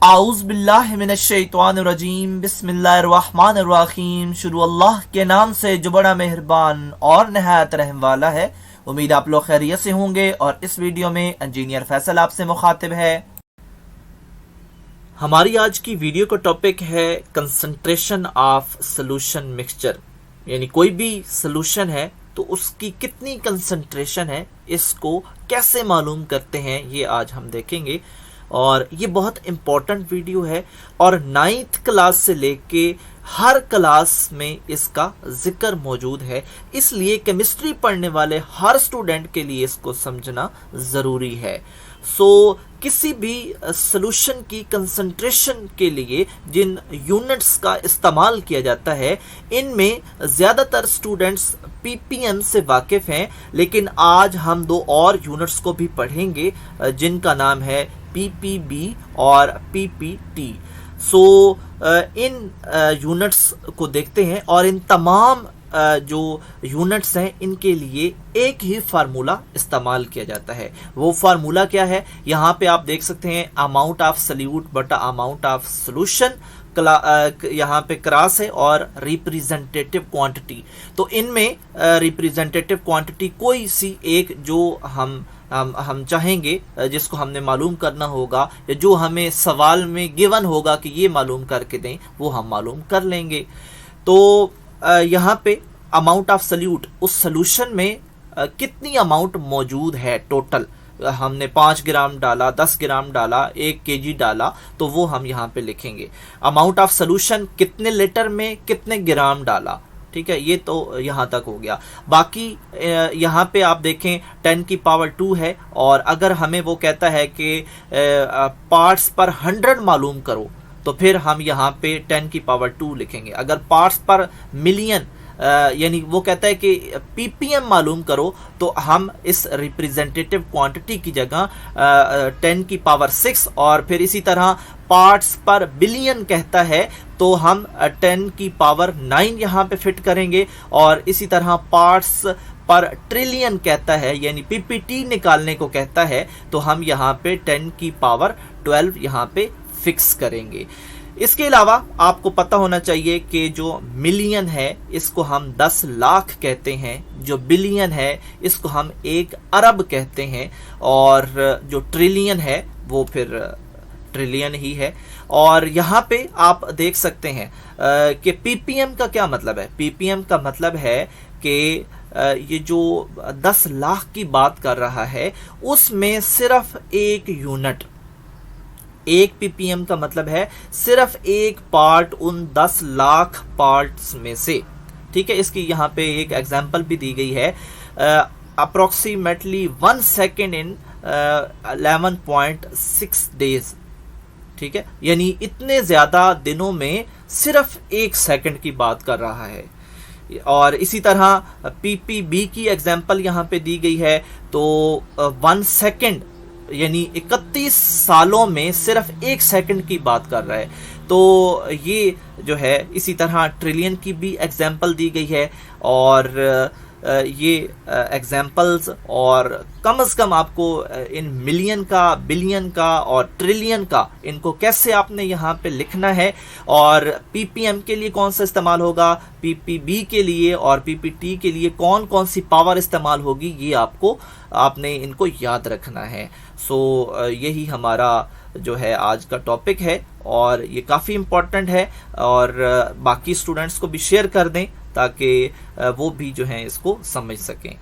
आऊज़ बिल्लाहि मिनश्शैतानिर्रजीम बिस्मिल्लाहिर्रहमानिर्रहीम। शुरू अल्लाह के नाम से जो बड़ा मेहरबान और नहायत रहम वाला है। उम्मीद आप लोग खैरियत से होंगे और इस वीडियो में इंजीनियर फैसल आपसे मुखातिब है। हमारी आज की वीडियो का टॉपिक है कंसंट्रेशन ऑफ सोल्यूशन मिक्सचर, यानी कोई भी सोल्यूशन है तो उसकी कितनी कंसंट्रेशन है, इसको कैसे मालूम करते हैं, ये आज हम देखेंगे। और ये बहुत इम्पोर्टेंट वीडियो है और 9th क्लास से लेके हर क्लास में इसका जिक्र मौजूद है, इसलिए केमिस्ट्री पढ़ने वाले हर स्टूडेंट के लिए इसको समझना ज़रूरी है। किसी भी सॉल्यूशन की कंसंट्रेशन के लिए जिन यूनिट्स का इस्तेमाल किया जाता है, इनमें ज़्यादातर स्टूडेंट्स पीपीएम से वाकिफ़ हैं, लेकिन आज हम दो और यूनिट्स को भी पढ़ेंगे जिनका नाम है पीपीबी और पीपीटी। इन यूनिट्स को देखते हैं और इन तमाम जो यूनिट्स हैं इनके लिए एक ही फार्मूला इस्तेमाल किया जाता है। वो फार्मूला क्या है, यहाँ पे आप देख सकते हैं, अमाउंट ऑफ सॉल्यूट बटा अमाउंट ऑफ सॉल्यूशन, यहाँ पे क्रॉस है, और रिप्रेजेंटेटिव क्वांटिटी। तो इनमें रिप्रेजेंटेटिव क्वांटिटी कोई सी एक जो हम चाहेंगे, जिसको हमने मालूम करना होगा, या जो हमें सवाल में गिवन होगा कि ये मालूम करके दें, वो हम मालूम कर लेंगे। तो यहाँ पे अमाउंट ऑफ सॉल्यूट, उस सॉल्यूशन में कितनी अमाउंट मौजूद है टोटल, हमने 5 ग्राम डाला, 10 ग्राम डाला, 1 केजी डाला, तो वो हम यहाँ पे लिखेंगे। अमाउंट ऑफ सॉल्यूशन कितने लीटर में कितने ग्राम डाला, ठीक है, ये तो यहाँ तक हो गया। बाकी यहाँ पे आप देखें 10 की पावर 2 है, और अगर हमें वो कहता है कि पार्ट्स पर 100 मालूम करो, तो फिर हम यहाँ पे 10 की पावर 2 लिखेंगे। अगर पार्ट्स पर मिलियन यानी वो कहता है कि पीपीएम मालूम करो, तो हम इस रिप्रेजेंटेटिव क्वांटिटी की जगह 10 की पावर 6, और फिर इसी तरह पार्ट्स पर बिलियन कहता है तो हम 10 की पावर 9 यहाँ पे फिट करेंगे, और इसी तरह पार्ट्स पर ट्रिलियन कहता है, यानी पीपीटी निकालने को कहता है, तो हम यहाँ पे 10 की पावर 12 यहाँ पे फिक्स करेंगे। इसके अलावा आपको पता होना चाहिए कि जो मिलियन है इसको हम 10 लाख कहते हैं, जो बिलियन है इसको हम 1 अरब कहते हैं, और जो ट्रिलियन है वो फिर ट्रिलियन ही है। और यहाँ पे आप देख सकते हैं कि पीपीएम का क्या मतलब है। पीपीएम का मतलब है कि ये जो 10 लाख की बात कर रहा है, उसमें सिर्फ एक यूनिट, एक पीपीएम का मतलब है सिर्फ एक पार्ट उन 10 लाख पार्ट्स में से, ठीक है। इसकी यहाँ पे एक एग्जांपल भी दी गई है, अप्रोक्सीमेटली 1 सेकेंड इन 11.6 डेज, ठीक है, यानी इतने ज़्यादा दिनों में सिर्फ 1 सेकंड की बात कर रहा है। और इसी तरह पीपीबी की एग्जांपल यहाँ पे दी गई है, तो 1 सेकंड यानी 31 सालों में सिर्फ 1 सेकंड की बात कर रहा है। तो ये जो है, इसी तरह ट्रिलियन की भी एग्जांपल दी गई है, और ये एग्जांपल्स, और कम से कम आपको इन मिलियन का, बिलियन का और ट्रिलियन का, इनको कैसे आपने यहाँ पे लिखना है, और पीपीएम के लिए कौन सा इस्तेमाल होगा, पीपीबी के लिए और पीपीटी के लिए कौन कौन सी पावर इस्तेमाल होगी, ये आपने इनको याद रखना है। यही हमारा जो है आज का टॉपिक है, और ये काफ़ी इम्पोर्टेंट है, और बाकी स्टूडेंट्स को भी शेयर कर दें ताकि वो भी जो है इसको समझ सकें।